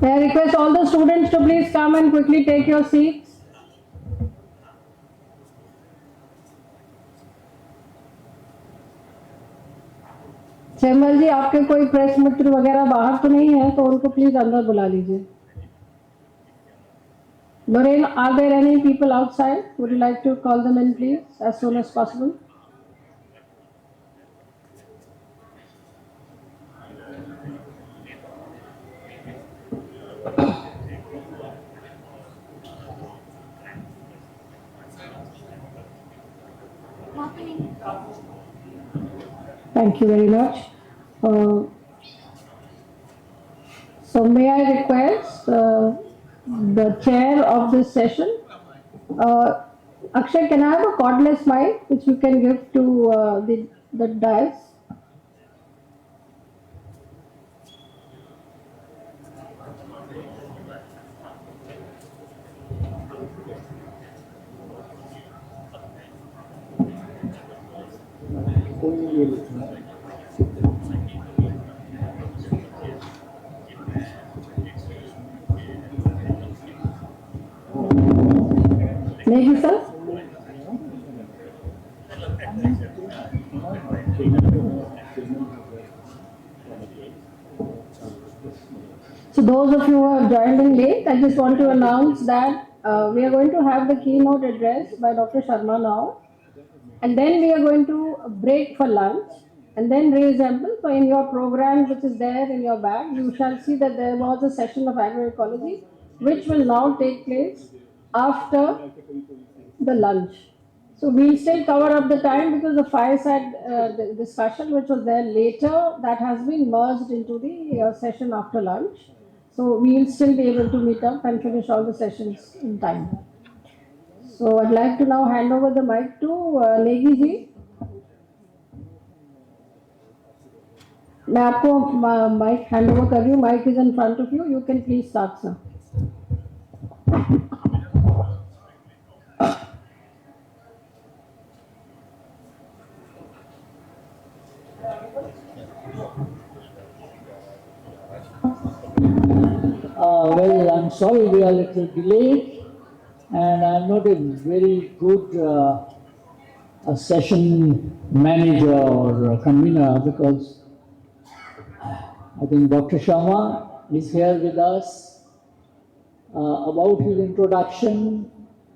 May I request all the students to please come and quickly take your seats. चेम्बल जी, आपके कोई press मित्र वगैरह बाहर तो नहीं है, तो उनको प्लीज अंदर बुला लीजिए. Lorraine, are there any people outside? Would you like to call them in, please, as soon as possible? Thank you very much. So may I request the chair of this session, Akshay, can I have a cordless mic which you can give to the dais? Negi sir? So those of you who have joined in late, I just want to announce that we are going to have the keynote address by Dr. Sharma now, and then we are going to break for lunch and then reassemble. So in your program which is there in your bag, you shall see that there was a session of agroecology which will now take place after the lunch. So we'll still cover up the time because the fireside discussion which was there later, that has been merged into the session after lunch. So we'll still be able to meet up and finish all the sessions in time. So I'd like to now hand over the mic to Negi ji. मैं आपको mic hand over कर रही हूँ. Mic is in front of you. You can please start, sir. Well, I'm sorry we are a little delayed, and I'm not a very good a session manager or convener because I think Dr. Sharma is here with us. About his introduction,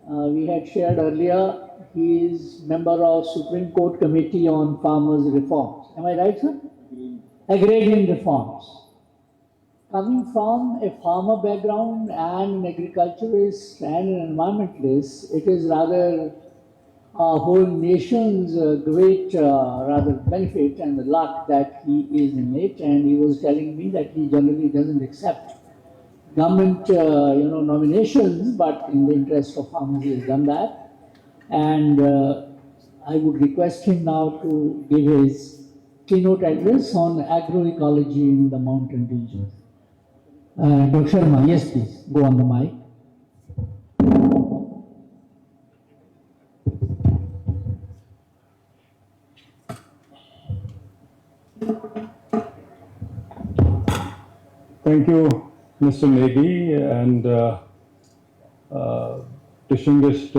we had shared earlier, he is member of Supreme Court Committee on Farmers Reforms. Am I right, sir? Agrarian Reforms. Coming from a farmer background and an agriculturist and an environmentalist, it is rather a whole nation's great rather benefit and the luck that he is in it. And he was telling me that he generally doesn't accept government nominations, but in the interest of farmers he has done that. And I would request him now to give his keynote address on agroecology in the mountain regions. Dr. Sharma, yes please, go on the mic. Thank you, Mr. Negi, and distinguished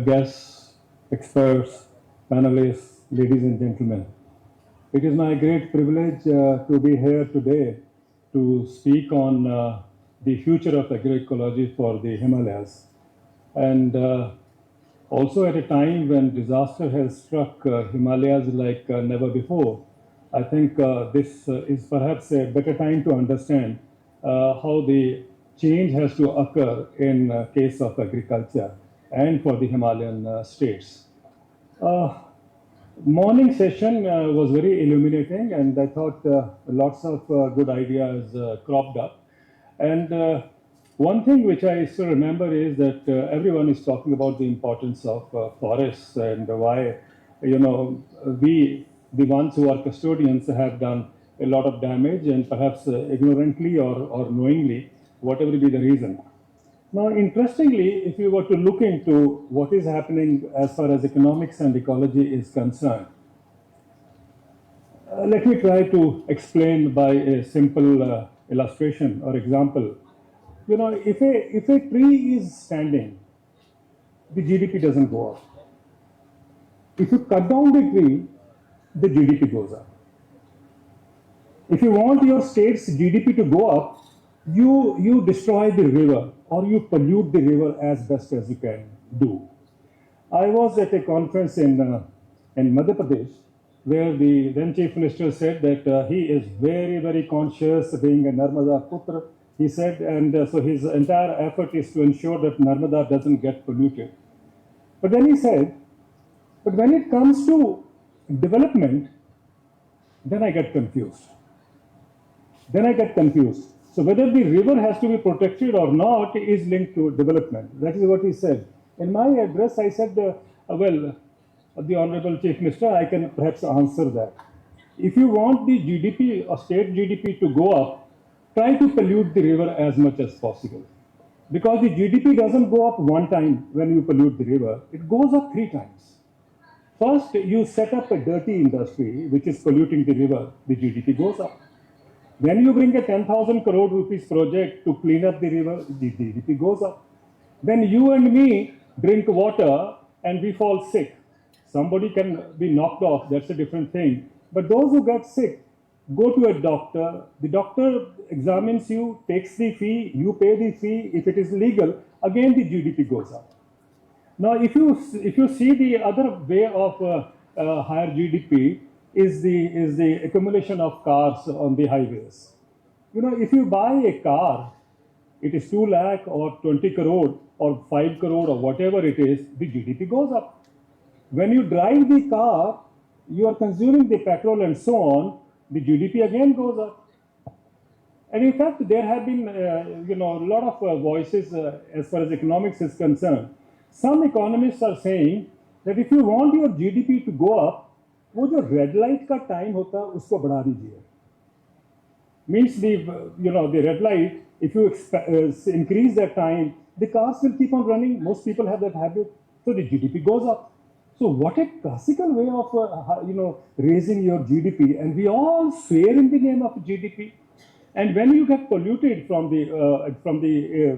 guests, experts, panelists, ladies and gentlemen. It is my great privilege to be here today to speak on the future of agroecology for the Himalayas. And also at a time when disaster has struck Himalayas like never before, I think this is perhaps a better time to understand how the change has to occur in case of agriculture and for the Himalayan states. Morning session was very illuminating, and I thought lots of good ideas cropped up. And one thing which I still remember is that everyone is talking about the importance of forests and why, we, the ones who are custodians, have done a lot of damage, and perhaps ignorantly or knowingly, whatever be the reason. Now, interestingly, if you were to look into what is happening as far as economics and ecology is concerned, Let me try to explain by a simple illustration or example. You know, if a tree is standing, the GDP doesn't go up. If you cut down the tree, the GDP goes up. If you want your state's GDP to go up, you destroy the river or you pollute the river as best as you can do. I was at a conference in Madhya Pradesh where the then Chief Minister said that he is very, very conscious being a Narmada Putra. He said, and so his entire effort is to ensure that Narmada doesn't get polluted. But then he said, but when it comes to development, then I get confused. So whether the river has to be protected or not is linked to development. That is what he said. In my address, I said, well, the Honorable Chief Minister, I can perhaps answer that. If you want the GDP or state GDP to go up, try to pollute the river as much as possible. Because the GDP doesn't go up one time when you pollute the river, it goes up 3 times. First, you set up a dirty industry which is polluting the river, the GDP goes up. Then you bring a 10,000 crore rupees project to clean up the river, the GDP goes up. Then you and me drink water and we fall sick. Somebody can be knocked off, that's a different thing. But those who get sick, go to a doctor, the doctor examines you, takes the fee, you pay the fee. If it is legal, again the GDP goes up. Now, if you see the other way of higher GDP is the accumulation of cars on the highways. You know, if you buy a car, it is 2 lakh or 20 crore or 5 crore or whatever it is, the GDP goes up. When you drive the car, you are consuming the petrol and so on, the GDP again goes up. And in fact, there have been, a lot of voices as far as economics is concerned. Some economists are saying that if you want your GDP to go up, वो जो red light का time होता है उसको बढ़ा दीजिए. Means the red light, if you increase that time, the cars will keep on running. Most people have that habit, so the GDP goes up. So what a classical way of raising your GDP, and we all swear in the name of GDP. And when you get polluted from the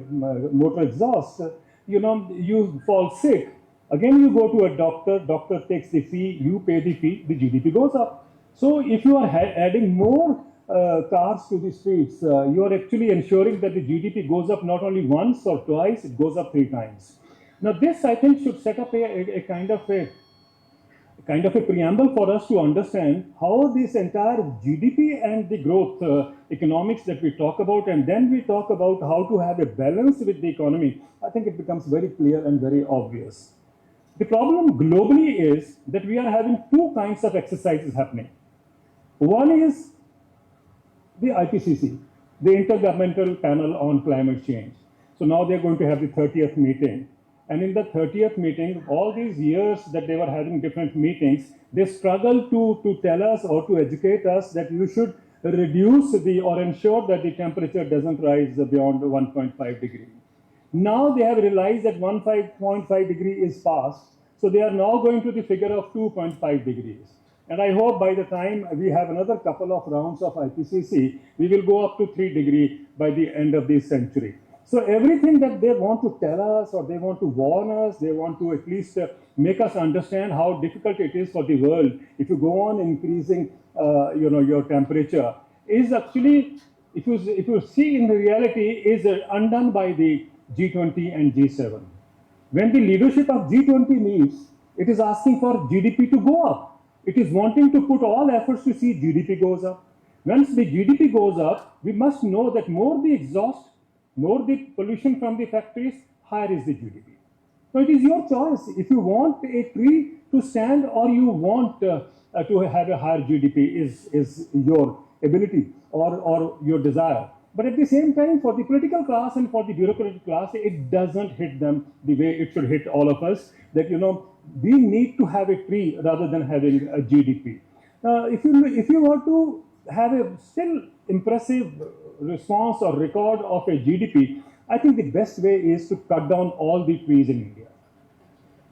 motor exhaust, you fall sick. Again, you go to a doctor. Doctor takes the fee. You pay the fee. The GDP goes up. So if you are adding more cars to the streets, you are actually ensuring that the GDP goes up not only once or twice; it goes up 3 times. Now, this I think should set up a kind of a preamble for us to understand how this entire GDP and the growth economics that we talk about, and then we talk about how to have a balance with the economy. I think it becomes very clear and very obvious. The problem globally is that we are having 2 kinds of exercises happening. One is the IPCC, the Intergovernmental Panel on Climate Change. So now they're going to have the 30th meeting. And in the 30th meeting, all these years that they were having different meetings, they struggled to tell us or to educate us that you should reduce or ensure that the temperature doesn't rise beyond 1.5 degree. Now they have realized that 1.5 degree is past, so they are now going to the figure of 2.5 degrees. And I hope by the time we have another couple of rounds of IPCC, we will go up to 3 degree by the end of this century. So everything that they want to tell us or they want to warn us, they want to at least make us understand how difficult it is for the world if you go on increasing your temperature, is actually, if you see in the reality, is undone by the G20 and G7. When the leadership of G20 meets, it is asking for GDP to go up. It is wanting to put all efforts to see GDP goes up. Once the GDP goes up, we must know that more the exhaust, more the pollution from the factories, higher is the GDP. So it is your choice. If you want a tree to stand or you want to have a higher GDP is your ability or your desire. But at the same time, for the political class and for the bureaucratic class, it doesn't hit them the way it should hit all of us, that, we need to have a tree rather than having a GDP. If you were to have a still impressive response or record of a GDP, I think the best way is to cut down all the trees in India.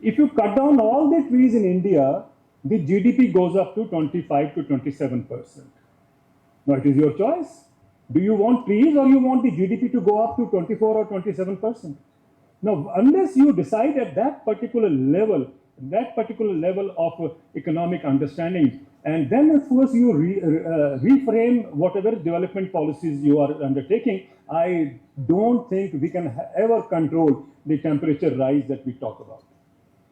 If you cut down all the trees in India, the GDP goes up to 25 to 27%. Now it is your choice. Do you want trees or you want the GDP to go up to 24 or 27%? Now, unless you decide at that particular level of economic understanding, and then of course you reframe whatever development policies you are undertaking, I don't think we can ever control the temperature rise that we talk about.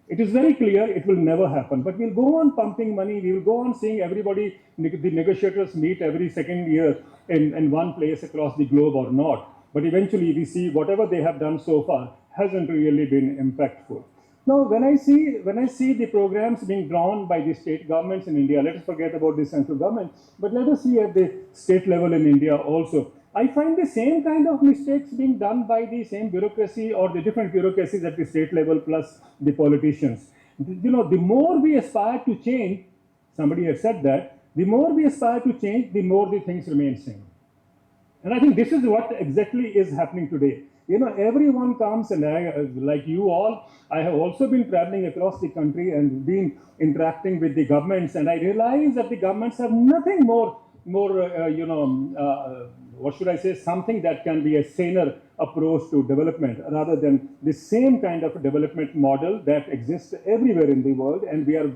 It is very clear it will never happen, but we'll go on pumping money, we will go on seeing everybody, the negotiators meet every second year in one place across the globe or not. But eventually we see whatever they have done so far hasn't really been impactful. Now, when I see the programs being drawn by the state governments in India, let us forget about the central government, but let us see at the state level in India also. I find the same kind of mistakes being done by the same bureaucracy or the different bureaucracies at the state level plus the politicians. You know, the more we aspire to change, somebody has said that, the more we aspire to change, the more the things remain same. And I think this is what exactly is happening today. You know, everyone comes, and like you all, I have also been traveling across the country and been interacting with the governments, and I realize that the governments have nothing more, what should I say, something that can be a saner approach to development rather than the same kind of development model that exists everywhere in the world, and we are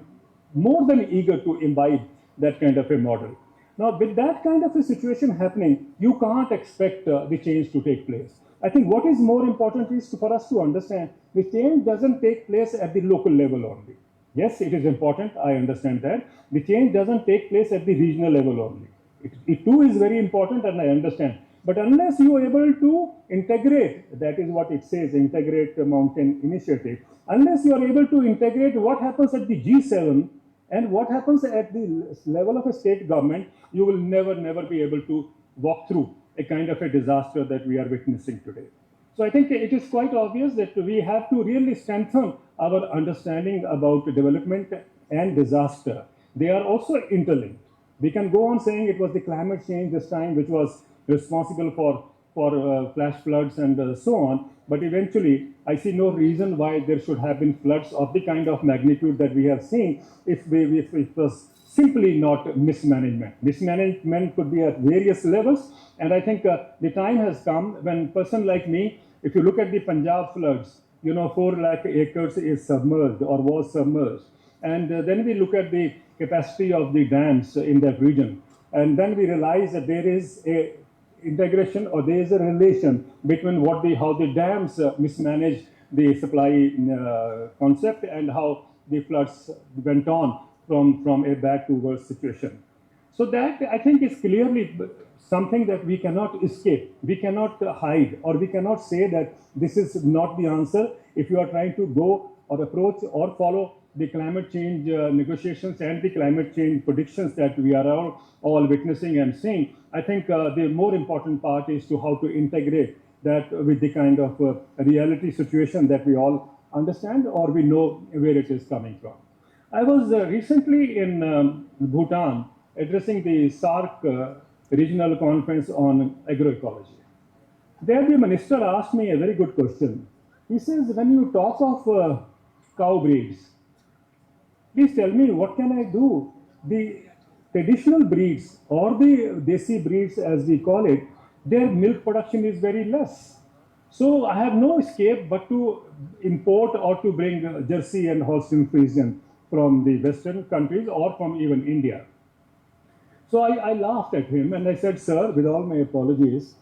more than eager to imbibe that kind of a model. Now, with that kind of a situation happening, you can't expect the change to take place. I think what is more important is for us to understand the change doesn't take place at the local level only. Yes, it is important, I understand that. The change doesn't take place at the regional level only. It too is very important, and I understand. But unless you are able to integrate, that is what it says, integrate the mountain initiative, unless you are able to integrate what happens at the G7 and what happens at the level of a state government, you will never be able to walk through a kind of a disaster that we are witnessing today. So I think it is quite obvious that we have to really strengthen our understanding about development and disaster. They are also interlinked. We can go on saying it was the climate change this time which was responsible for flash floods and so on, but eventually I see no reason why there should have been floods of the kind of magnitude that we have seen if it was simply not mismanagement. Mismanagement could be at various levels, and I think the time has come when a person like me, if you look at the Punjab floods, 4 lakh acres is submerged or was submerged. And then we look at the capacity of the dams in that region. And then we realize that there is a integration or there is a relation between how the dams mismanage the supply concept and how the floods went on from a bad to worse situation. So that I think is clearly something that we cannot escape, we cannot hide, or we cannot say that this is not the answer if you are trying to go or approach or follow the climate change negotiations and the climate change predictions that we are all witnessing and seeing. I think the more important part is to how to integrate that with the kind of reality situation that we all understand or we know where it is coming from. I was recently in Bhutan addressing the SAARC regional conference on agroecology. There the minister asked me a very good question. He says, when you talk of cow breeds, please tell me what can I do? The traditional breeds or the desi breeds as we call it, their milk production is very less. So I have no escape but to import or to bring Jersey and Holstein Friesian from the Western countries or from even India. So I laughed at him and I said, sir, with all my apologies,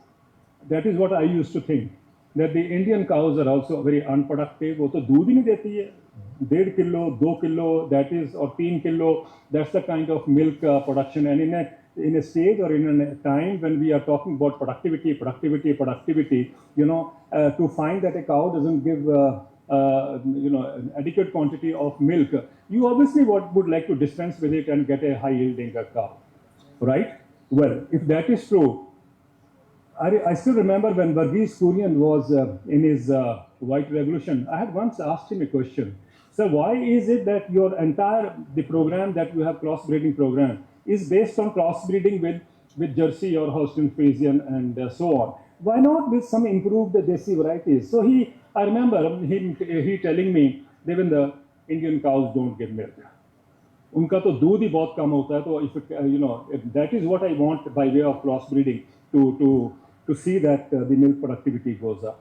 that is what I used to think, that the Indian cows are also very unproductive. वो तो दूध ही नहीं देती है, 1.5 kilo, 2 kilo, that is, or 3 kilo, that's the kind of milk production. And in a stage or in a time when we are talking about productivity, to find that a cow doesn't give an adequate quantity of milk, you obviously would like to dispense with it and get a high yielding cow, right? Well, if that is true, I still remember when Varghese Kurian was in his White Revolution, I had once asked him a question. So why is it that your the program that you have crossbreeding program is based on crossbreeding with Jersey or Holstein Friesian and so on? Why not with some improved desi varieties? So I remember he telling me, Devinder, Indian cows don't give milk. उनका तो दूध ही बहुत कम होता है, तो if that is what I want by way of cross breeding to see that the milk productivity goes up.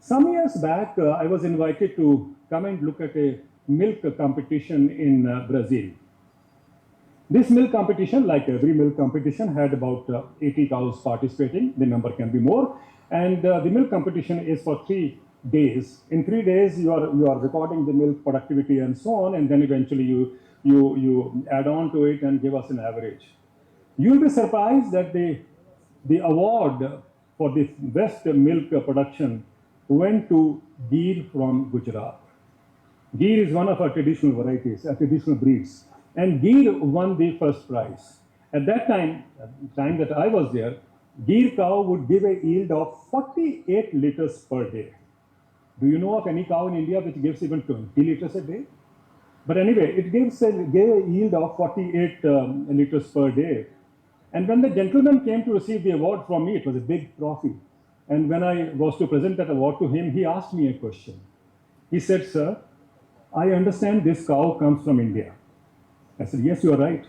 Some years back, I was invited to come and look at a milk competition in Brazil. This milk competition, like every milk competition, had about 80 cows participating. The number can be more. And the milk competition is for 3 days. In 3 days, you are recording the milk productivity and so on, and then eventually you add on to it and give us an average. You'll be surprised that the award for the best milk production went to Gir from Gujarat. Gir is one of our traditional varieties, traditional breeds. And Gir won the first prize. At that time that I was there, Gir cow would give a yield of 48 liters per day. Do you know of any cow in India which gives even 20 liters a day? But anyway, it gave a yield of 48 liters per day. And when the gentleman came to receive the award from me, it was a big trophy. And when I was to present that award to him, he asked me a question. He said, "Sir, I understand this cow comes from India." I said, "Yes, you are right."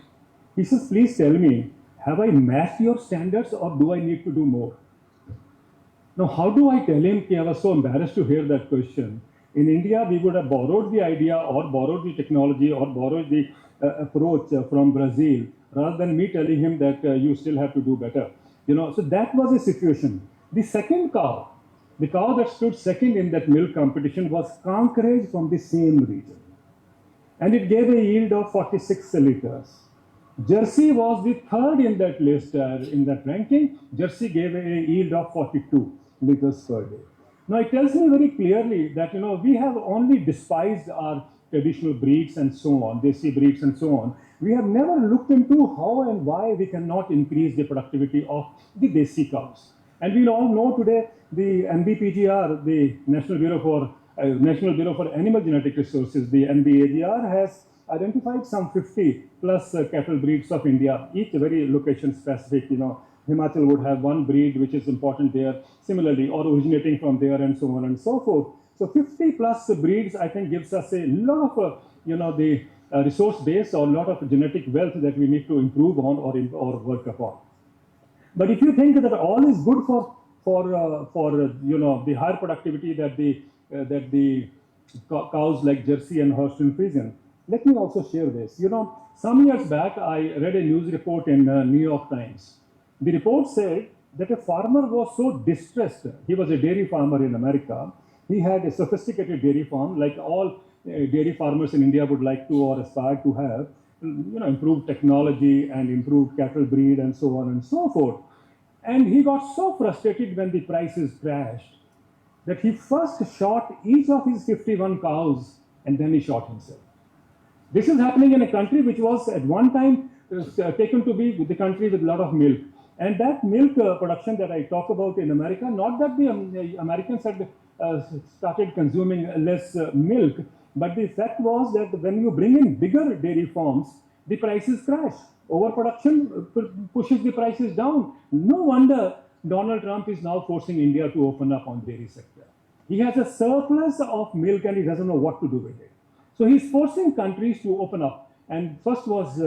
He says, "Please tell me, have I matched your standards or do I need to do more?" Now, how do I tell him? I was so embarrassed to hear that question. In India, we would have borrowed the idea or borrowed the technology or borrowed the approach from Brazil, rather than me telling him that you still have to do better. So that was the situation. The second cow, the cow that stood second in that milk competition, was Kankraj from the same region. And it gave a yield of 46 liters. Jersey was the third in that list, in that ranking. Jersey gave a yield of 42 liters per day. Now it tells me very clearly that we have only despised our traditional breeds and so on, desi breeds and so on. We have never looked into how and why we cannot increase the productivity of the desi cows. And we all know today the NBPGR, the National Bureau for Animal Genetic Resources, the NBAGR, has identified some 50 plus cattle breeds of India, each very location specific. Himachal would have one breed which is important there, similarly, or originating from there, and so on and so forth. So 50 plus breeds, I think, gives us a lot of, the resource base or a lot of genetic wealth that we need to improve on or work upon. But if you think that all is good for the higher productivity that the cows like Jersey and Holstein Friesian, let me also share this. Some years back, I read a news report in New York Times. The report said that a farmer was so distressed. He was a dairy farmer in America. He had a sophisticated dairy farm, like all dairy farmers in India would like to or aspire to have, improved technology and improved cattle breed and so on and so forth. And he got so frustrated when the prices crashed that he first shot each of his 51 cows and then he shot himself. This is happening in a country which was at one time taken to be the country with a lot of milk. And that milk production that I talk about in America, not that the Americans had started consuming less milk, but the fact was that when you bring in bigger dairy farms, the prices crash. Overproduction pushes the prices down. No wonder Donald Trump is now forcing India to open up on dairy sector. He has a surplus of milk and he doesn't know what to do with it. So he's forcing countries to open up. And first was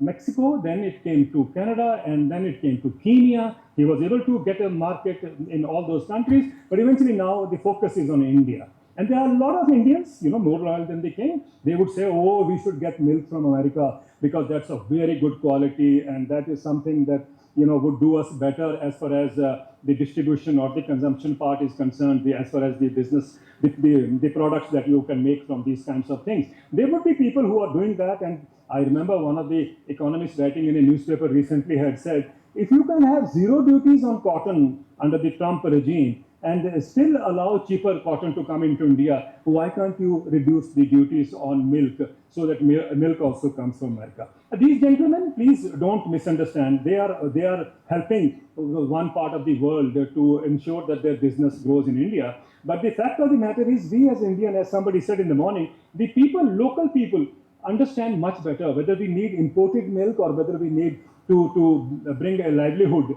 Mexico, then it came to Canada, and then it came to Kenya. He was able to get a market in all those countries, but eventually now the focus is on India. And there are a lot of Indians, more loyal than the king. They would say, "Oh, we should get milk from America because that's of very good quality, and that is something that would do us better as far as the distribution or the consumption part is concerned, as far as the business, the products that you can make from these kinds of things." There would be people who are doing that, and I remember one of the economists writing in a newspaper recently had said, if you can have zero duties on cotton under the Trump regime and still allow cheaper cotton to come into India, why can't you reduce the duties on milk so that milk also comes from America? These gentlemen, please don't misunderstand. They are helping one part of the world to ensure that their business grows in India. But the fact of the matter is, we as Indian, as somebody said in the morning, the people, local people, understand much better whether we need imported milk or whether we need to bring a livelihood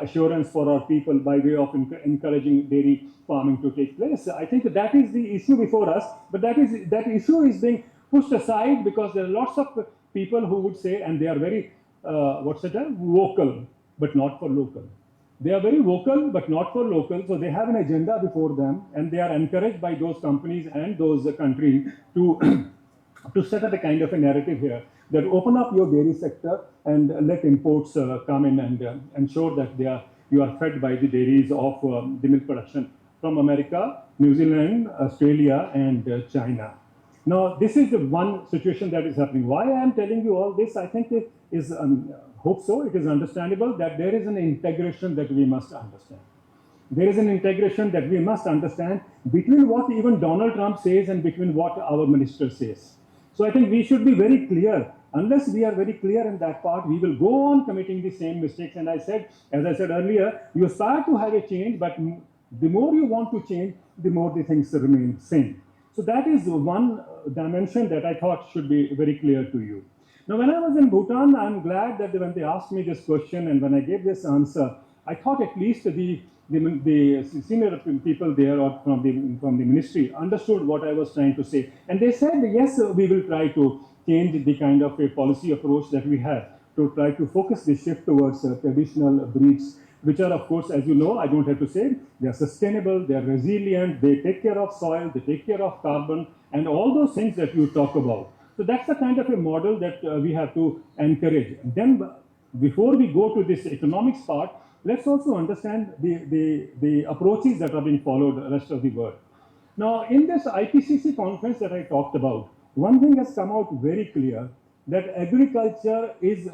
assurance for our people by way of encouraging dairy farming to take place. I think that is the issue before us, but that issue is being pushed aside because there are lots of people who would say, and they are very, what's the term, vocal, but not for local. They are very vocal, but not for local. So they have an agenda before them, and they are encouraged by those companies and those countries to to set up a kind of a narrative here that open up your dairy sector and let imports come in and ensure that you are fed by the dairies of the milk production from America, New Zealand, Australia, and China. Now, this is the one situation that is happening. Why I am telling you all this, I think it is, hope so, it is understandable that there is an integration that we must understand. There is an integration that we must understand between what even Donald Trump says and between what our minister says. So I think we should be very clear. Unless we are very clear in that part, we will go on committing the same mistakes. And as I said earlier, you start to have a change, but the more you want to change, the more the things remain same. So that is one dimension that I thought should be very clear to you. Now, when I was in Bhutan, I'm glad that when they asked me this question and when I gave this answer, I thought at least the senior people there or from the ministry understood what I was trying to say. And they said, yes, we will try to change the kind of a policy approach that we have to try to focus the shift towards traditional breeds, which are, of course, as you know, I don't have to say, they are sustainable, they are resilient, they take care of soil, they take care of carbon, and all those things that you talk about. So that's the kind of a model that we have to encourage. And then before we go to this economics part, let's also understand the approaches that are being followed the rest of the world. Now, in this IPCC conference that I talked about, one thing has come out very clear, that agriculture is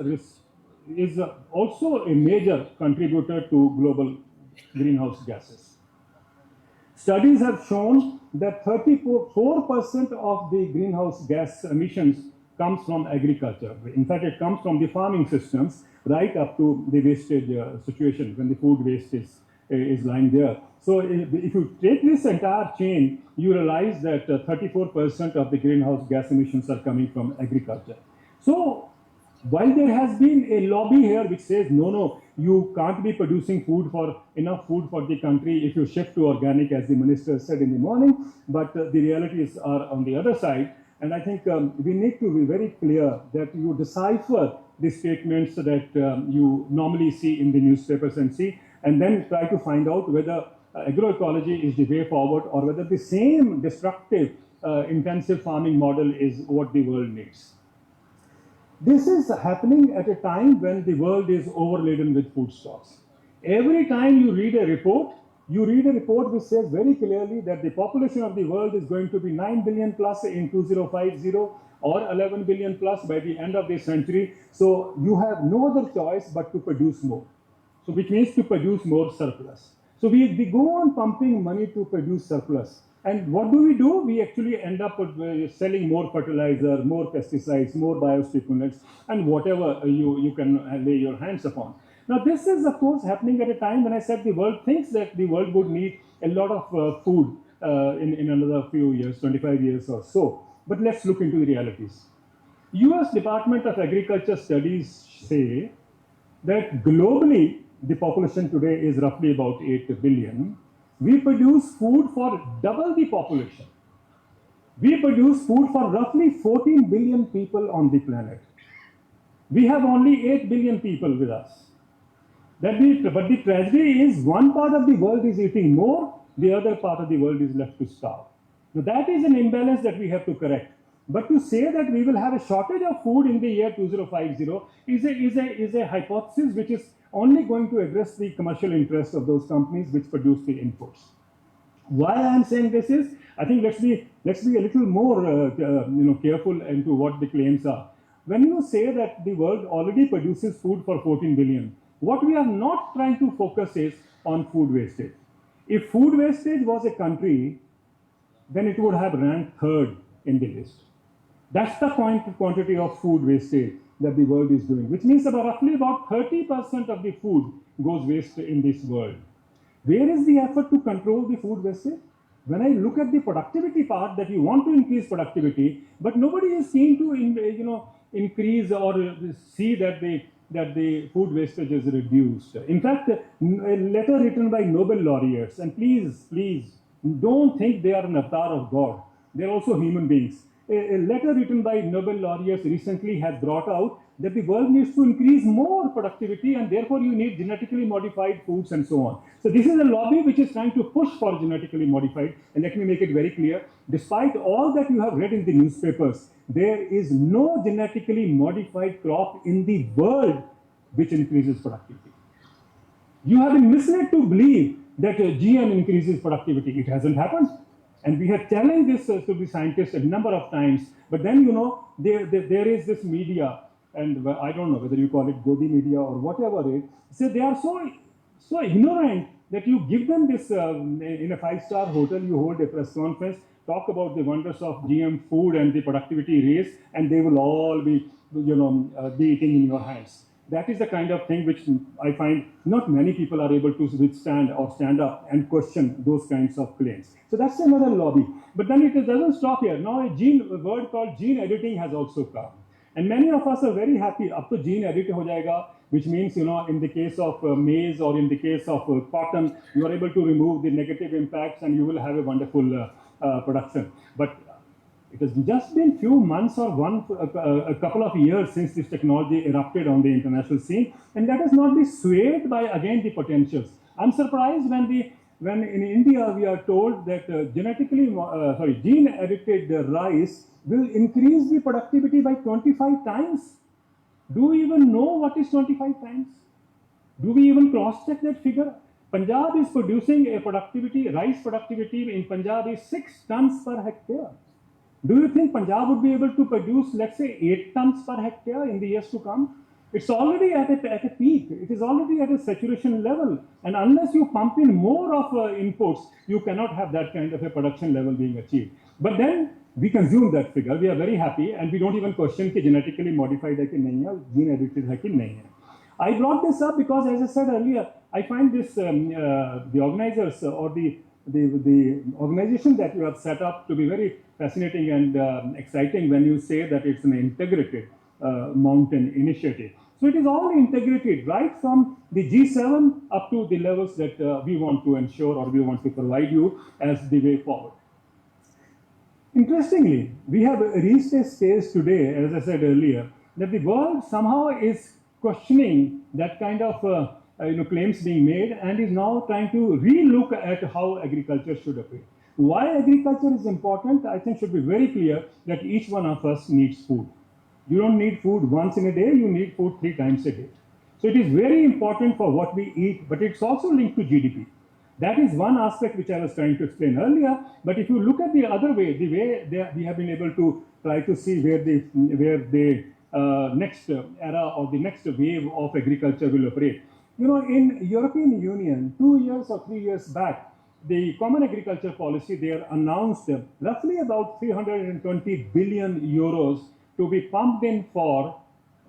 also a major contributor to global greenhouse gases. Studies have shown that 34% of the greenhouse gas emissions comes from agriculture. In fact, it comes from the farming systems right up to the wastage situation when the food waste is lying there. So if you take this entire chain, you realize that 34% of the greenhouse gas emissions are coming from agriculture. So while there has been a lobby here which says, no, you can't be producing enough food for the country if you shift to organic, as the minister said in the morning, but the realities are on the other side. And I think we need to be very clear that you decipher the statements that you normally see in the newspapers and then try to find out whether agroecology is the way forward or whether the same destructive intensive farming model is what the world needs. This is happening at a time when the world is overladen with food stocks. Every time you read a report which says very clearly that the population of the world is going to be 9 billion plus in 2050 or 11 billion plus by the end of the century. So you have no other choice but to produce more. So which means to produce more surplus. So we go on pumping money to produce surplus. And what do? We actually end up selling more fertilizer, more pesticides, more biostimulants, and whatever you can lay your hands upon. Now, this is, of course, happening at a time when I said the world thinks that the world would need a lot of food in another few years, 25 years or so. But let's look into the realities. US Department of Agriculture studies say that globally, the population today is roughly about 8 billion. We produce food for double the population. We produce food for roughly 14 billion people on the planet. We have only 8 billion people with us. But the tragedy is one part of the world is eating more, the other part of the world is left to starve. Now that is an imbalance that we have to correct. But to say that we will have a shortage of food in the year 2050 is a hypothesis which is only going to address the commercial interests of those companies which produce the inputs. Why I am saying this is, I think let's be a little more careful into what the claims are. When you say that the world already produces food for 14 billion, what we are not trying to focus is on food wastage. If food wastage was a country, then it would have ranked third in the list. That's the quantity of food wastage that the world is doing, which means roughly about 30% of the food goes waste in this world. Where is the effort to control the food wastage? When I look at the productivity part, that you want to increase productivity, but nobody is keen to increase or see that the food wastage is reduced. In fact, a letter written by Nobel laureates, and please don't think they are an avatar of God. They are also human beings. a letter written by Nobel laureates recently has brought out that the world needs to increase more productivity and therefore you need genetically modified foods and so on. So this is a lobby which is trying to push for genetically modified. And let me make it very clear, despite all that you have read in the newspapers, there is no genetically modified crop in the world which increases productivity. You have been misled to believe that GM increases productivity. It hasn't happened. And we have challenged this to the scientists a number of times. But then, you know, there is this media, and I don't know whether you call it Godi media or whatever it is. So they are so ignorant that you give them this, in a five-star hotel, you hold a press conference, talk about the wonders of GM food and the productivity raise, and they will all be, you know, be eating in your hands. That is the kind of thing which I find not many people are able to withstand or stand up and question those kinds of claims. So that's another lobby. But then it doesn't stop here. Now a word called gene editing has also come. And many of us are very happy. Up to gene edit ho jayega, which means, you know, in the case of maize or in the case of cotton, you are able to remove the negative impacts and you will have a wonderful production. But it has just been few months or a couple of years since this technology erupted on the international scene, and let us not be swayed by again the potentials. I'm surprised when in India we are told that gene-edited rice will increase the productivity by 25 times. Do we even know what is 25 times? Do we even cross-check that figure? Punjab is producing a rice productivity in Punjab is 6 tons per hectare. Do you think Punjab would be able to produce, let's say, 8 tons per hectare in the years to come? It's already at a peak. It is already at a saturation level. And unless you pump in more of inputs, you cannot have that kind of a production level being achieved. But then we consume that figure. We are very happy, and we don't even question कि genetically modified है कि नहीं है, gene edited है कि नहीं है. I brought this up because, as I said earlier, I find this the organizers or the organization that you have set up to be very fascinating and exciting when you say that it's an integrated mountain initiative. So it is all integrated, right from the G7 up to the levels that we want to ensure or we want to provide you as the way forward. Interestingly, we have reached a stage today, as I said earlier, that the world somehow is questioning that kind of claims being made and is now trying to re-look at how agriculture should operate. Why agriculture is important, I think should be very clear that each one of us needs food. You don't need food once in a day, you need food 3 times a day. So it is very important for what we eat, but it's also linked to GDP. That is one aspect which I was trying to explain earlier, but if you look at the other way, the way we have been able to try to see where the next era or the next wave of agriculture will operate. You know, in European Union, 2 years or 3 years back, the Common Agriculture Policy there announced roughly about 320 billion euros to be pumped in for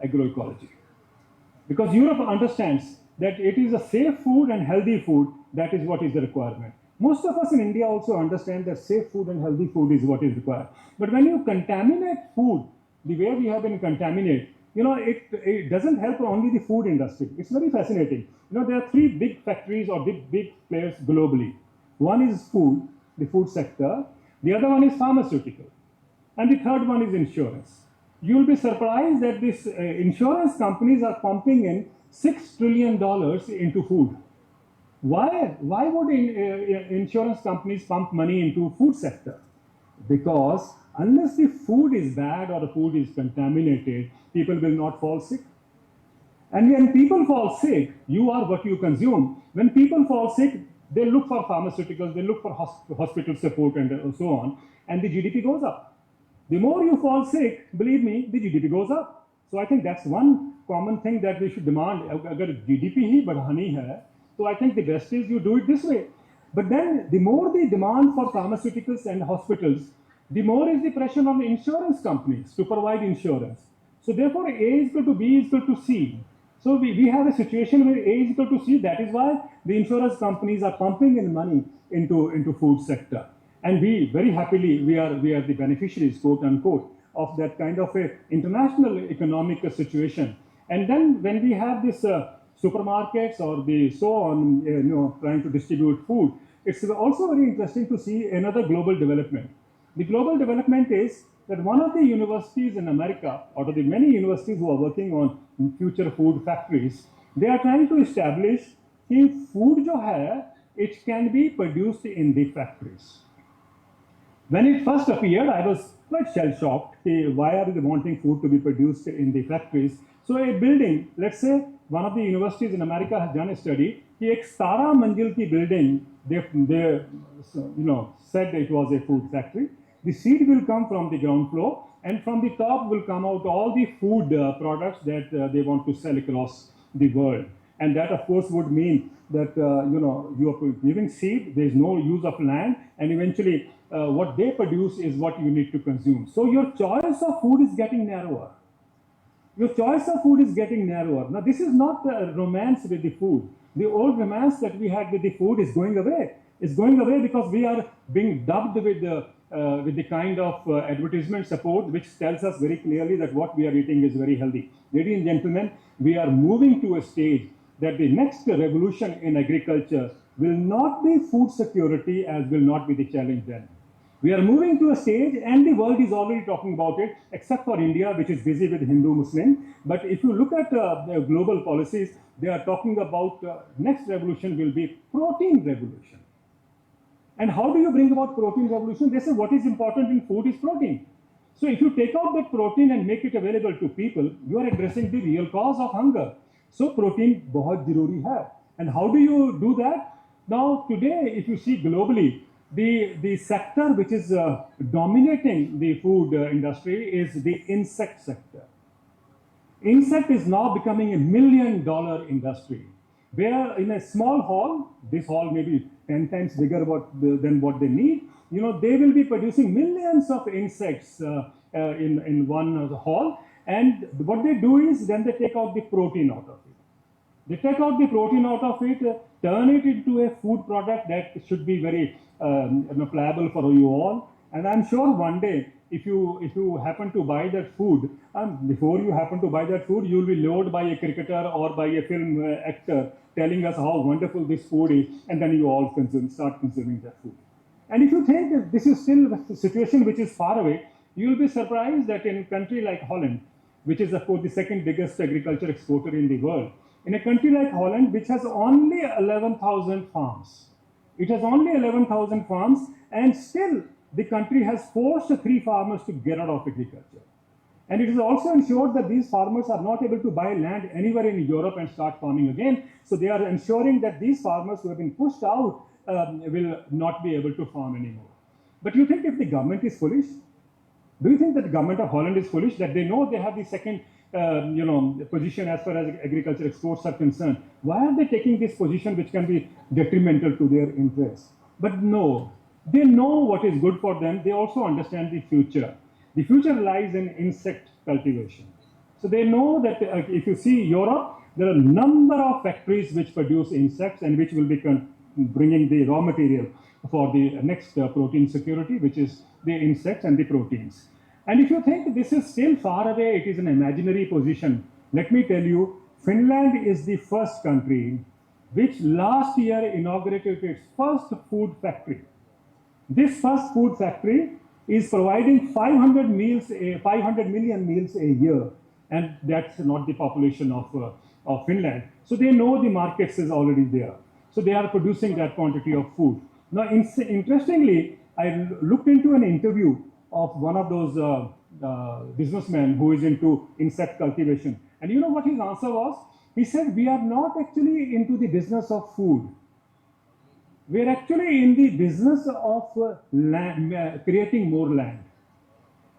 agroecology. Because Europe understands that it is a safe food and healthy food, that is what is the requirement. Most of us in India also understand that safe food and healthy food is what is required. But when you contaminate food, the way we have been contaminated, you know, it doesn't help only the food industry. It's very fascinating. You know, there are 3 big factories or big players globally. One is food, the food sector. The other one is pharmaceutical. And the third one is insurance. You'll be surprised that these insurance companies are pumping in $6 trillion into food. Why would insurance companies pump money into food sector? Because unless the food is bad or the food is contaminated, people will not fall sick. And when people fall sick, you are what you consume. When people fall sick, they look for pharmaceuticals, they look for hospital support and so on, and the GDP goes up. The more you fall sick, believe me, the GDP goes up. So I think that's one common thing that we should demand. Agar GDP hi badhani hai, so I think the best is you do it this way. But then the more the demand for pharmaceuticals and hospitals, the more is the pressure on the insurance companies to provide insurance. So therefore, A is equal to B is equal to C. So we have a situation where A is equal to C. That is why the insurance companies are pumping in money into food sector. And we very happily, we are the beneficiaries, quote unquote, of that kind of a international economic situation. And then when we have this supermarkets or the so on, trying to distribute food, it's also very interesting to see another global development. The global development is that one of the universities in America, out of the many universities who are working on future food factories, they are trying to establish that food jo hai, it can be produced in the factories. When it first appeared, I was quite shell-shocked. Why are they wanting food to be produced in the factories? So a building, let's say one of the universities in America has done a study, कि एक 17 मंजिल की building, they said it was a food factory. The seed will come from the ground floor, and from the top will come out all the food products that they want to sell across the world. And that, of course, would mean that you are giving seed. There is no use of land, and eventually what they produce is what you need to consume. So your choice of food is getting narrower. Your choice of food is getting narrower. Now, this is not a romance with the food. The old romance that we had with the food is going away. It's going away because we are being dubbed with the kind of advertisement support which tells us very clearly that what we are eating is very healthy. Ladies and gentlemen, we are moving to a stage that the next revolution in agriculture will not be food security, as will not be the challenge then. We are moving to a stage, and the world is already talking about it, except for India, which is busy with Hindu-Muslim. But if you look at the global policies, they are talking about next revolution will be protein revolution. And how do you bring about protein revolution? They say what is important in food is protein. So if you take out that protein and make it available to people, you are addressing the real cause of hunger. So protein bahut zaruri hai. And how do you do that? Now today, if you see globally, the sector which is dominating the food industry is the insect sector. Insect is now becoming $1 million industry, where in a small hall, this hall may be 10 times bigger than what they need, they will be producing millions of insects in one hall. And what they do is then they take out the protein out of it. They take out the protein out of it, turn it into a food product that should be very pliable for you all. And I'm sure one day, if you happen to buy that food, before you happen to buy that food, you'll be lured by a cricketer or by a film actor telling us how wonderful this food is, and then you all start consuming that food. And if you think that this is still a situation which is far away, you'll be surprised that in a country like Holland, which is of course the second biggest agriculture exporter in the world, in a country like Holland, which has only 11,000 farms, it has only 11,000 farms, and still the country has forced 3 farmers to get out of agriculture. And it is also ensured that these farmers are not able to buy land anywhere in Europe and start farming again. So they are ensuring that these farmers who have been pushed out will not be able to farm anymore. But you think if the government is foolish? Do you think that the government of Holland is foolish, that they know they have the second position as far as agriculture exports are concerned? Why are they taking this position which can be detrimental to their interests? But no, they know what is good for them. They also understand the future. The future lies in insect cultivation. So they know that if you see Europe, there are a number of factories which produce insects and which will be bringing the raw material for the next protein security, which is the insects and the proteins. And if you think this is still far away, it is an imaginary position, let me tell you, Finland is the first country which last year inaugurated its first food factory. This first food factory is providing 500 million meals a year, and that's not the population of Finland. So they know the markets is already there. So they are producing that quantity of food. Now, interestingly, I looked into an interview of one of those businessmen who is into insect cultivation. And you know what his answer was? He said, we are not actually into the business of food. We are actually in the business of creating more land.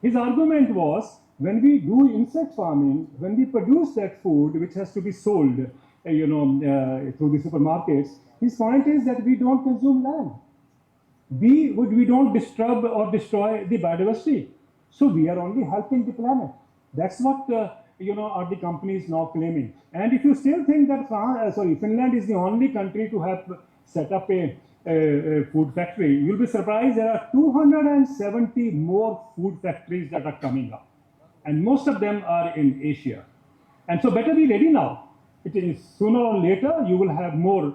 His argument was, when we do insect farming, when we produce that food which has to be sold, through the supermarkets, his point is that we don't consume land. We don't disturb or destroy the biodiversity. So we are only helping the planet. That's what are the companies now claiming. And if you still think that Finland is the only country to have set up a food factory, you'll be surprised there are 270 more food factories that are coming up. And most of them are in Asia. And so better be ready now. It is sooner or later you will have more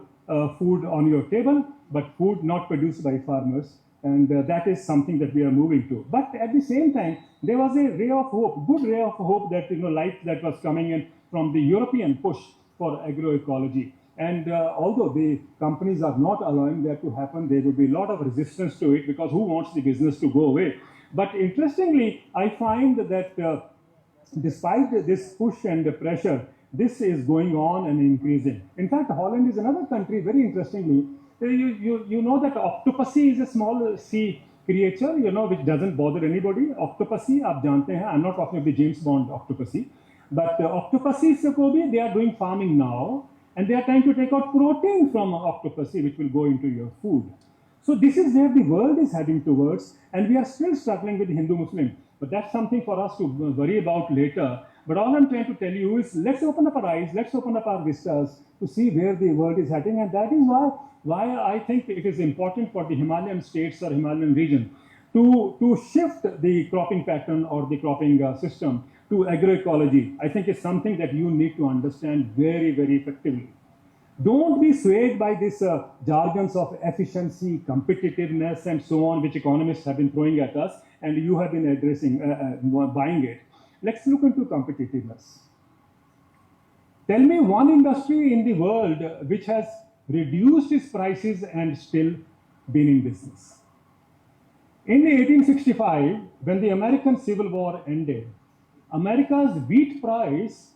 food on your table, but food not produced by farmers, And that is something that we are moving to. But at the same time, there was a ray of hope, good ray of hope that, light that was coming in from the European push for agroecology. And although the companies are not allowing that to happen, there will be a lot of resistance to it because who wants the business to go away? But interestingly, I find that despite this push and the pressure, this is going on and increasing. In fact, Holland is another country, very interestingly. You know that octopussy is a small sea creature, which doesn't bother anybody. Octopussy, aap jante hain. I'm not talking of the James Bond octopussy. But octopussy, they are doing farming now. And they are trying to take out protein from octopussy, which will go into your food. So this is where the world is heading towards. And we are still struggling with Hindu-Muslim. But that's something for us to worry about later. But all I'm trying to tell you is let's open up our eyes, let's open up our vistas to see where the world is heading. And that is why I think it is important for the Himalayan states or Himalayan region to shift the cropping pattern or the cropping system to agroecology. I think it's something that you need to understand very, very effectively. Don't be swayed by this jargons of efficiency, competitiveness, and so on, which economists have been throwing at us, and you have been addressing, buying it. Let's look into competitiveness. Tell me one industry in the world which has reduced its prices and still been in business. In 1865, when the American Civil War ended, America's wheat price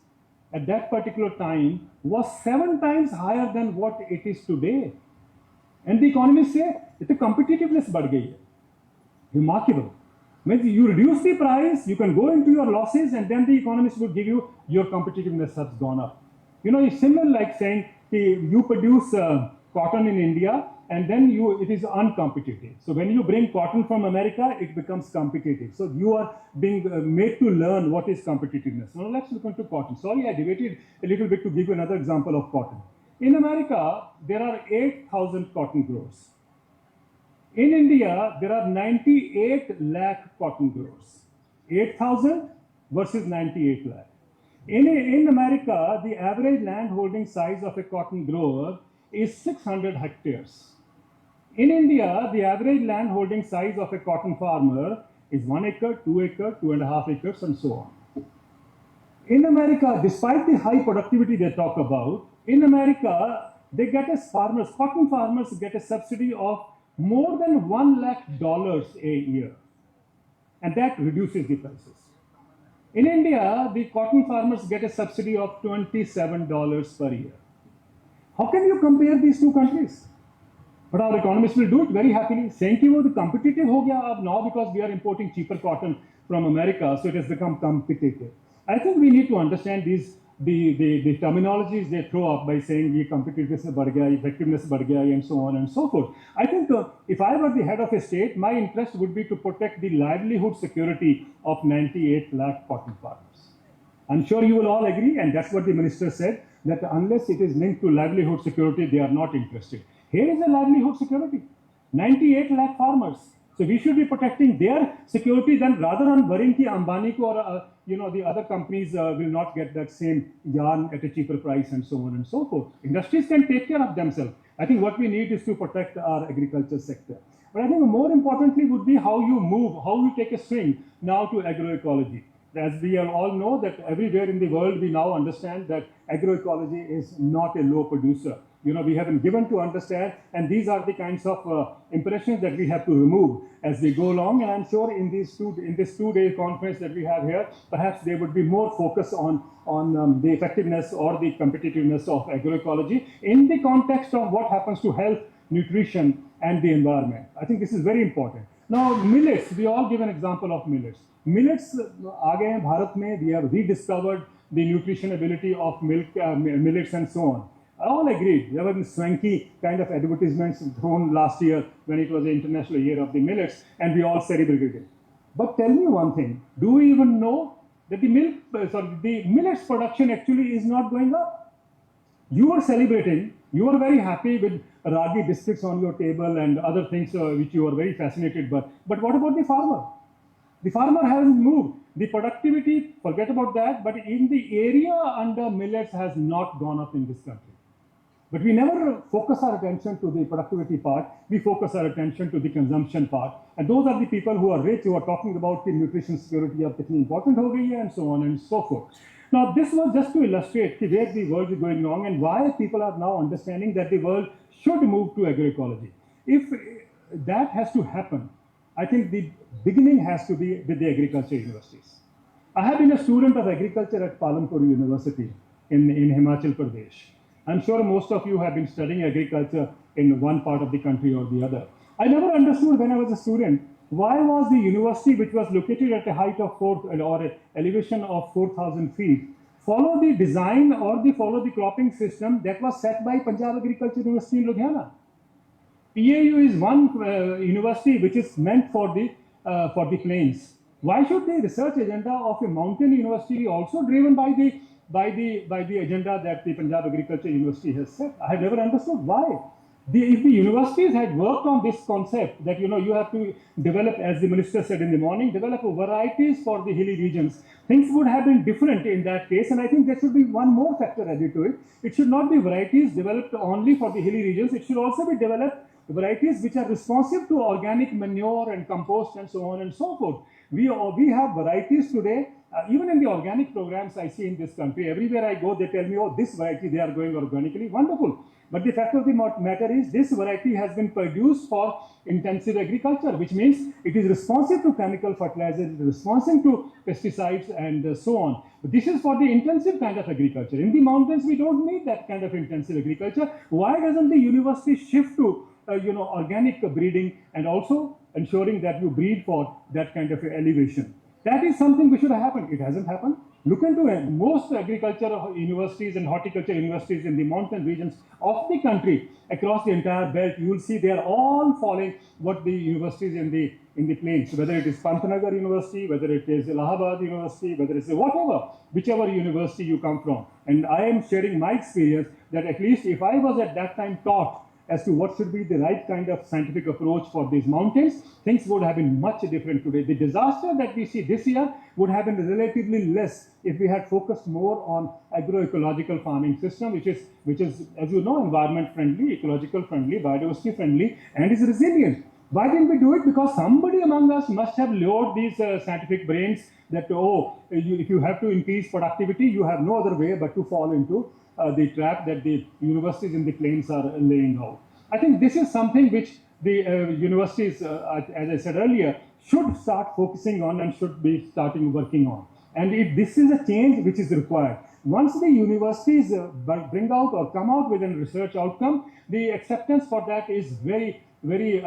at that particular time was 7 times higher than what it is today. And the economists say, it's a competitiveness बढ़ गई है. Remarkable. Means you reduce the price, you can go into your losses, and then the economists will give you your competitiveness has gone up. It's similar like saying you produce cotton in India, and then it is uncompetitive. So when you bring cotton from America, it becomes competitive. So you are being made to learn what is competitiveness. Now let's look into cotton. Sorry, I debated a little bit to give you another example of cotton. In America, there are 8,000 cotton growers. In India, there are 98 lakh cotton growers. 8,000 versus 98 lakh. In America, the average land holding size of a cotton grower is 600 hectares. In India, the average land holding size of a cotton farmer is 1 acre, 2 acre, 2.5 acres, and so on. In America, despite the high productivity they talk about, in America, cotton farmers get a subsidy of more than $1 lakh a year. And that reduces the prices. In India, the cotton farmers get a subsidy of $27 per year. How can you compare these two countries? But our economists will do it very happily, saying that the competitive ho gaya now because we are importing cheaper cotton from America, so it has become competitive. I think we need to understand the terminologies they throw up by saying ye competitiveness बढ़ गया, effectiveness बढ़ गया, and so on and so forth. I think if I were the head of a state, my interest would be to protect the livelihood security of 98 lakh cotton farmers. I'm sure you will all agree, and that's what the minister said, that unless it is linked to livelihood security, they are not interested. Here is a livelihood security, 98 lakh farmers. So we should be protecting their security then rather than worrying that Ambani ko or the other companies will not get that same yarn at a cheaper price and so on and so forth. Industries can take care of themselves. I think what we need is to protect our agriculture sector. But I think more importantly would be how you move, how you take a swing now to agroecology. As we all know that everywhere in the world we now understand that agroecology is not a low producer. We have been given to understand, and these are the kinds of impressions that we have to remove as we go along. And I'm sure in this two-day conference that we have here, perhaps there would be more focus on the effectiveness or the competitiveness of agroecology in the context of what happens to health, nutrition, and the environment. I think this is very important. Now, millets, we all give an example of millets. Millets, again, Bharat mein, we have rediscovered the nutrition ability of millets and so on. I all agree. There were swanky kind of advertisements thrown last year when it was the International Year of the Millets, and we all celebrated it. But tell me one thing, do we even know that the millets production actually is not going up? You are celebrating, you are very happy with ragi biscuits on your table and other things which you are very fascinated by. But what about the farmer? The farmer hasn't moved. The productivity, forget about that, but in the area under millets has not gone up in this country. But we never focus our attention to the productivity part. We focus our attention to the consumption part. And those are the people who are rich, who are talking about the nutrition security of kitni important ho gayi hai, and so on and so forth. Now, this was just to illustrate where the world is going wrong and why people are now understanding that the world should move to agroecology. If that has to happen, I think the beginning has to be with the agriculture universities. I have been a student of agriculture at Palampur University in Himachal Pradesh. I'm sure most of you have been studying agriculture in one part of the country or the other. I never understood when I was a student, why was the university, which was located at a height of elevation of 4,000 feet, follow the design or follow the cropping system that was set by Punjab Agriculture University in Ludhiana. PAU is one university which is meant for the plains. Why should the research agenda of a mountain university be also driven by the agenda that the Punjab Agriculture University has set? I have never understood why. If the universities had worked on this concept that you have to develop, as the minister said in the morning, develop varieties for the hilly regions, things would have been different in that case. And I think there should be one more factor added to it. It should not be varieties developed only for the hilly regions. It should also be developed varieties which are responsive to organic manure and compost and so on and so forth. We have varieties today, even in the organic programs I see in this country. Everywhere I go, they tell me, oh, this variety they are growing organically. Wonderful. But the fact of the matter is, this variety has been produced for intensive agriculture, which means it is responsive to chemical fertilizers, responsive to pesticides, and so on. But this is for the intensive kind of agriculture. In the mountains, we don't need that kind of intensive agriculture. Why doesn't the university shift to organic breeding and also ensuring that you breed for that kind of elevation? That is something which should have happened. It hasn't happened. Look into it. Most agriculture universities and horticulture universities in the mountain regions of the country, across the entire belt, you will see they are all following what the universities in the plains, whether it is Pantnagar University, whether it is Allahabad University, whether it's whatever, whichever university you come from. And I am sharing my experience that at least if I was at that time taught as to what should be the right kind of scientific approach for these mountains, things would have been much different today. The disaster that we see this year would have been relatively less if we had focused more on agroecological farming system, which is, as you know, environment friendly, ecological friendly, biodiversity friendly, and is resilient. Why didn't we do it? Because somebody among us must have lured these scientific brains that, if you have to increase productivity, you have no other way but to fall into the trap that the universities in the plains are laying out. I think this is something which the universities, as I said earlier, should start focusing on and should be starting working on. And this is a change which is required. Once the universities bring out or come out with a research outcome, the acceptance for that is very, very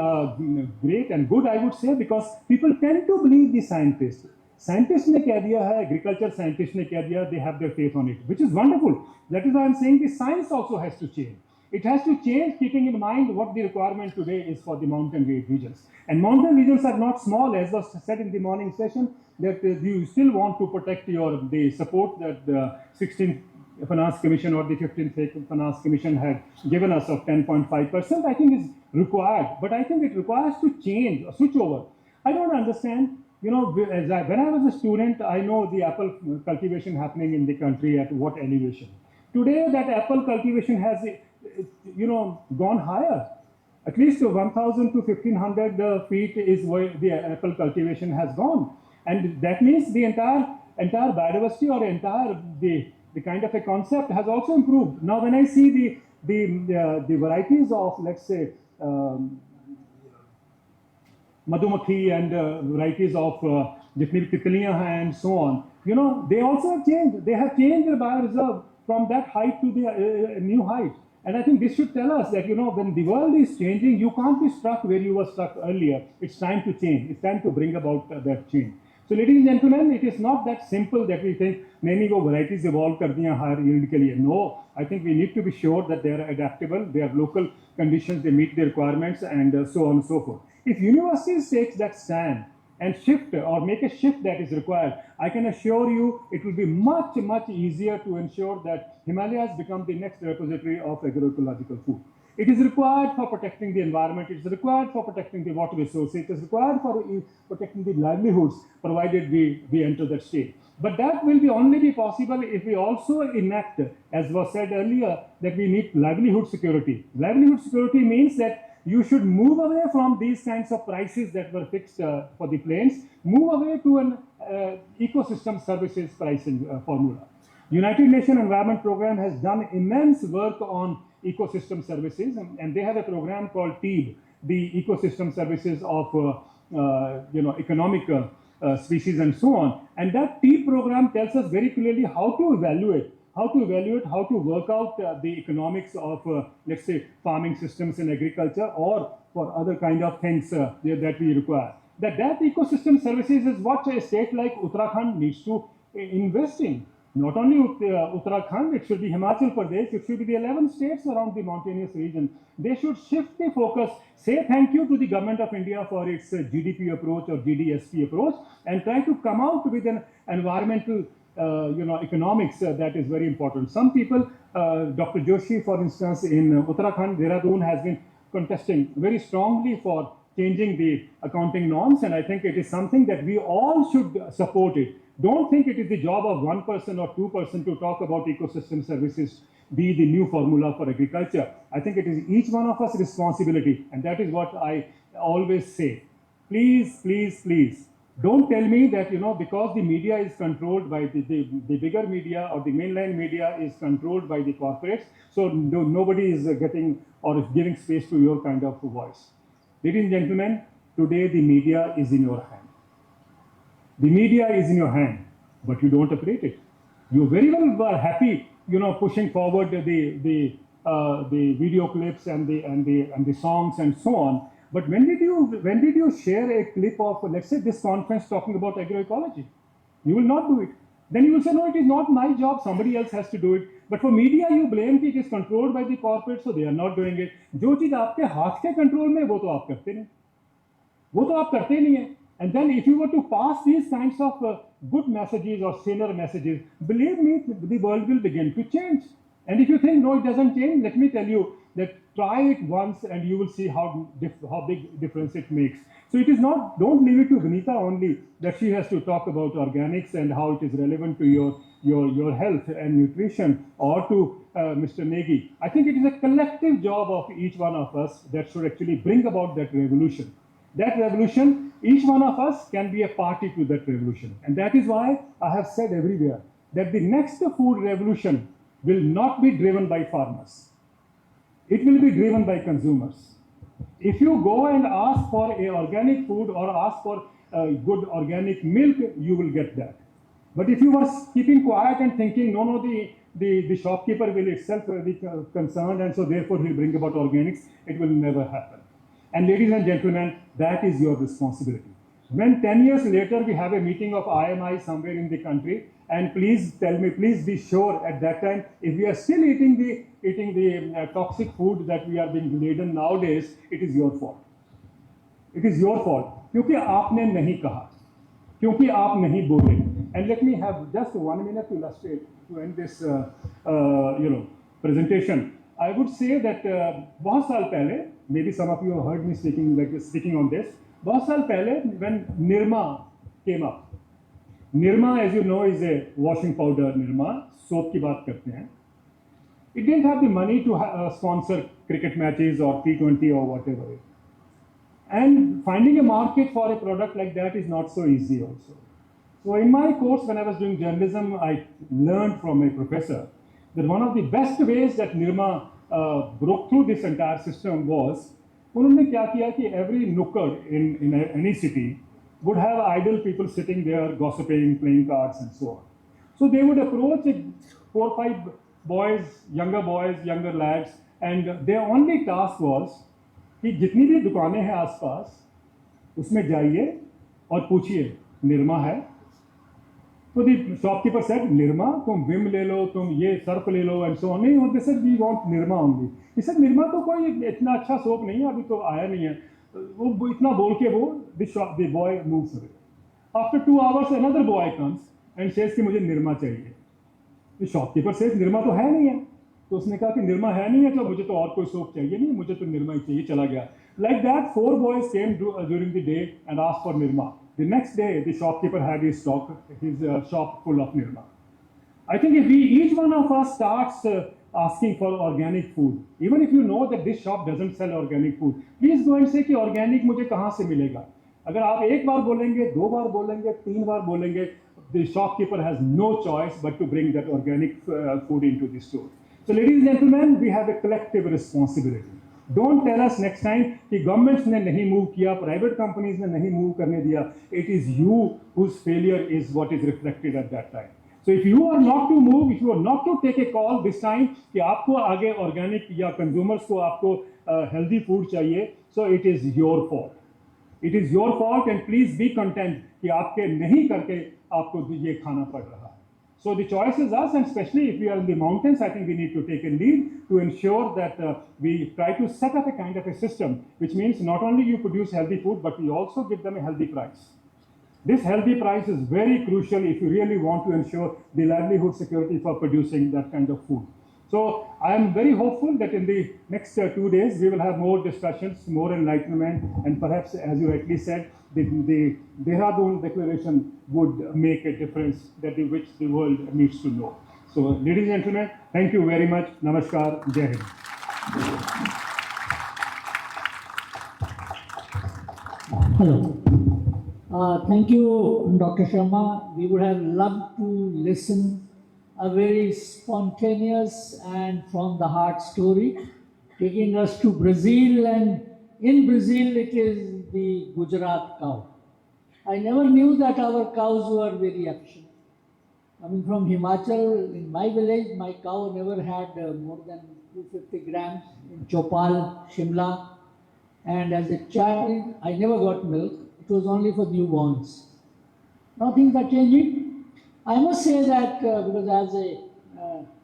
great and good, I would say, because people tend to believe the scientists. Scientists ने कह दिया है, agriculture scientists ने कह दिया, they have their faith on it, which is wonderful. That is why I'm saying the science also has to change. It has to change, keeping in mind what the requirement today is for the mountain regions. And mountain regions are not small, as was said in the morning session, that you still want to protect the support that the 16th Finance Commission or the 15th Finance Commission had given us of 10.5%, I think is required. But I think it requires to change, a switch over. I don't understand. When I was a student, I know the apple cultivation happening in the country at what elevation. Today, that apple cultivation has, gone higher. At least 1,000 to 1,500 feet is where the apple cultivation has gone. And that means the entire biodiversity or the kind of a concept has also improved. Now, when I see the varieties of, let's say, Madhumakhi and varieties of Jitni Titliyan and so on, they also have changed. They have changed their bioreserve from that height to the new height. And I think this should tell us that, when the world is changing, you can't be stuck where you were stuck earlier. It's time to change. It's time to bring about that change. So, ladies and gentlemen, it is not that simple that we think many varieties evolve kar diyan higher yield ke liye. No, I think we need to be sure that they are adaptable, they are local conditions, they meet the requirements, and so on and so forth. If universities take that stand and shift or make a shift that is required, I can assure you it will be much, much easier to ensure that Himalayas become the next repository of agroecological food. It is required for protecting the environment, it is required for protecting the water resources, it is required for protecting the livelihoods, provided we enter that state. But that will only be possible if we also enact, as was said earlier, that we need livelihood security. Livelihood security means that you should move away from these kinds of prices that were fixed for the plains, move away to an ecosystem services pricing formula. United Nations Environment Program has done immense work on ecosystem services, and they have a program called TEEB, the ecosystem services of economic species and so on. And that TEEB program tells us very clearly how to evaluate, how to work out the economics of, let's say, farming systems in agriculture or for other kind of things that we require. That ecosystem services is what a state like Uttarakhand needs to invest in. Not only Uttarakhand, it should be Himachal Pradesh, it should be the 11 states around the mountainous region. They should shift the focus, say thank you to the government of India for its GDP approach or GDSP approach, and try to come out with an environmental economics that is very important. Some people, Dr. Joshi, for instance, in Uttarakhand, Dehradun has been contesting very strongly for changing the accounting norms, and I think it is something that we all should support it. Don't think it is the job of 1% or 2% to talk about ecosystem services be the new formula for agriculture. I think it is each one of us responsibility, and that is what I always say. Please, please, please, don't tell me that, because the media is controlled by the bigger media or the mainline media is controlled by the corporates, so nobody is getting or is giving space to your kind of voice. Ladies and gentlemen, today the media is in your hand. The media is in your hand, but you don't operate it. You very well are happy, pushing forward the video clips and the songs and so on. But when did you share a clip of, let's say, this conference talking about agroecology? You will not do it. Then you will say, no, it is not my job. Somebody else has to do it. But for media, you blame that it is controlled by the corporate, so they are not doing it. जो चीज आपके हाथ के control में वो तो आप करते नहीं, वो तो आप करते नहीं है. And then if you were to pass these kinds of good messages or saner messages, believe me, the world will begin to change. And if you think, no, it doesn't change, let me tell you that try it once and you will see how big difference it makes. So it is not, don't leave it to Vinita only that she has to talk about organics and how it is relevant to your health and nutrition, or to Mr. Negi. I think it is a collective job of each one of us that should actually bring about that revolution. That revolution, each one of us can be a party to that revolution. And that is why I have said everywhere that the next food revolution will not be driven by farmers. It will be driven by consumers. If you go and ask for a organic food or ask for good organic milk, you will get that. But if you are keeping quiet and thinking, no, the shopkeeper will itself be concerned and so therefore he'll bring about organics, it will never happen. And ladies and gentlemen, that is your responsibility. When 10 years later we have a meeting of IMI somewhere in the country, and please tell me, please be sure at that time, if we are still eating the toxic food that we are being laden nowadays, it is your fault. It is your fault. क्योंकि आपने नहीं कहा, क्योंकि आप नहीं बोले. And let me have just 1 minute to illustrate, to end this presentation. I would say that बहुत साल पहले, maybe some of you have heard me speaking on this. बहुत साल पहले, when Nirma came up, Nirma, as you know, is a washing powder. Nirma, soap की बात करते हैं. It didn't have the money to sponsor cricket matches or T20 or whatever. And finding a market for a product like that is not so easy also. So in my course, when I was doing journalism, I learned from a professor that one of the best ways that Nirma broke through this entire system was, उन्होंने क्या किया कि every nukkad in any city would have idle people sitting there gossiping, playing cards and so on. So they would approach 4 or 5 boys, younger lads, and their only task was कि जितनी भी दुकानें हैं आसपास उसमें जाइए और पूछिए निर्मा है. So the shopkeeper said, Nirma, तुम विम ले लो, तुम ये सर्फ ले लो and so on. नहीं, they said we want Nirma only. He said Nirma तो कोई इतना अच्छा सोप नहीं है, अभी तो आया नहीं है. वो इतना बोल के वो the boy moves away. After 2 hours another boy comes and says कि मुझे Nirma चाहिए. The shopkeeper says Nirma तो है नहीं है. तो उसने कहा कि Nirma है नहीं है तो मुझे तो और कोई सोप चाहिए नहीं, मुझे तो Nirma ही चाहिए. चला गया. Like that 4 boys came during the day and asked for Nirma. The next day, the shopkeeper had his shop full of nirma. I think if each one of us starts asking for organic food, even if you know that this shop doesn't sell organic food, please go and say कि organic मुझे कहाँ से मिलेगा? अगर आप एक बार बोलेंगे, दो बार बोलेंगे, तीन बार बोलेंगे, the shopkeeper has no choice but to bring that organic food into the store. So, ladies and gentlemen, we have a collective responsibility. Don't tell us next time कि governments ने नहीं move किया, private companies ने नहीं move करने दिया. It is you whose failure is what is reflected at that time. So if you are not to move, if you are not to take a call this time कि आपको आगे organic या consumers को आपको healthy food चाहिए, so it is your fault. It is your fault and please be content कि आपके नहीं करके आपको ये खाना पड़ रहा है. So the choice is us, and especially if we are in the mountains, I think we need to take a lead to ensure that we try to set up a kind of a system, which means not only you produce healthy food, but we also give them a healthy price. This healthy price is very crucial if you really want to ensure the livelihood security for producing that kind of food. So I am very hopeful that in the next 2 days, we will have more discussions, more enlightenment, and perhaps, as you rightly said, the Dehradun Declaration would make a difference which the world needs to know. So, ladies and gentlemen, thank you very much. Namaskar. Jai Hind. Hello. Thank you, Dr. Sharma. We would have loved to listen a very spontaneous and from the heart story, taking us to Brazil, and in Brazil it is the Gujarat cow. I never knew that our cows were very efficient. Coming from Himachal, in my village, my cow never had more than 250 grams in Chopal, Shimla, and as a child, I never got milk. It was only for newborns. Now things are changing. I must say that because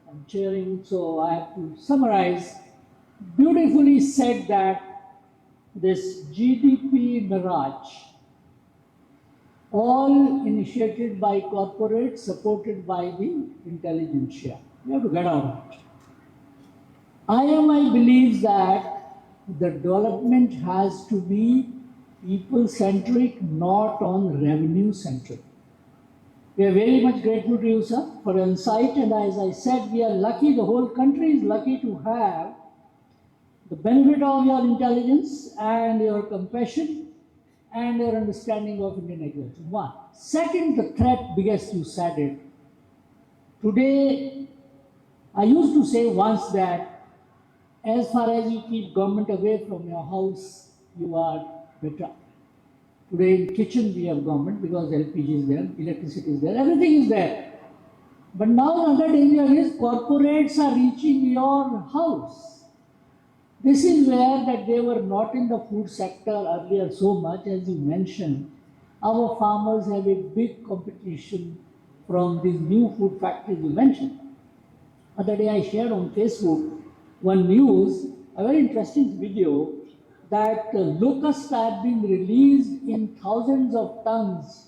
I'm chairing, so I have to summarize. Beautifully said that this GDP mirage, all initiated by corporates, supported by the intelligentsia. We have to get out of it. IMI believes that the development has to be people-centric, not on revenue-centric. We are very much grateful to you, sir, for your insight, and as I said, we are lucky, the whole country is lucky to have the benefit of your intelligence and your compassion and your understanding of Indian agriculture. One. Second, the threat, biggest, you said it. Today, I used to say once that as far as you keep government away from your house, you are better. Today in kitchen we have government because LPG is there, electricity is there, everything is there. But now another danger is corporates are reaching your house. This is where that they were not in the food sector earlier so much, as you mentioned. Our farmers have a big competition from these new food factories you mentioned. Other day I shared on Facebook one news, a very interesting video, that locusts are being released in thousands of tons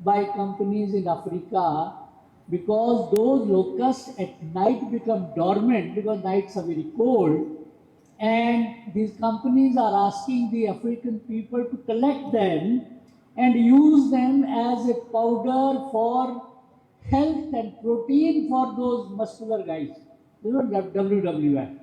by companies in Africa because those locusts at night become dormant because nights are very cold, and these companies are asking the African people to collect them and use them as a powder for health and protein for those muscular guys. This is WWF.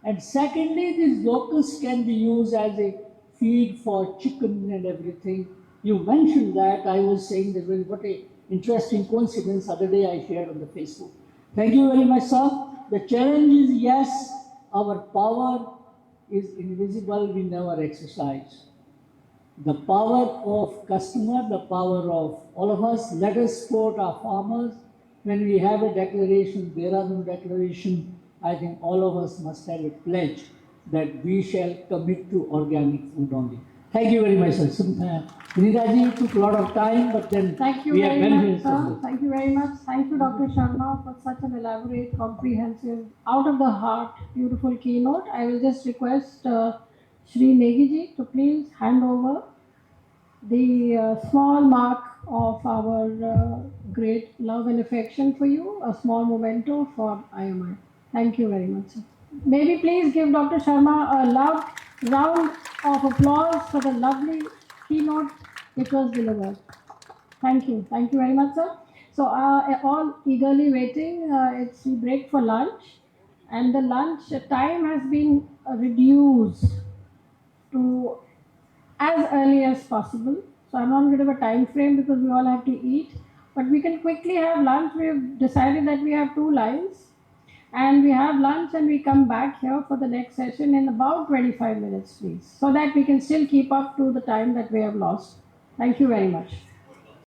And secondly, these locusts can be used as a feed for chicken and everything. You mentioned that. I was saying that what an interesting coincidence. Other day I shared on the Facebook. Thank you very much, sir. The challenge is, yes, our power is invisible, we never exercise. The power of customer, the power of all of us. Let us support our farmers. When we have a declaration, there are no declaration, I think all of us must have a pledge that we shall commit to organic food only. Thank you very much, sir. Vinitaji took a lot of time, but then thank you we have very much, benefited from sir. this. Thank you very much. Thank you, Dr. Sharma, for such an elaborate, comprehensive, out of the heart, beautiful keynote. I will just request Shri Negi ji to please hand over the small mark of our great love and affection for you, a small memento for IMI. Thank you very much, sir. Maybe please give Dr. Sharma a loud round of applause for the lovely keynote It was delivered. Thank you. Thank you very much, sir. So, all eagerly waiting. It's the break for lunch, and the lunch time has been reduced to as early as possible. So, I'm not going to give a time frame because we all have to eat, but we can quickly have lunch. We've decided that we have 2 lines, and we have lunch and we come back here for the next session in about 25 minutes, please, so that we can still keep up to the time that we have lost. Thank you very much.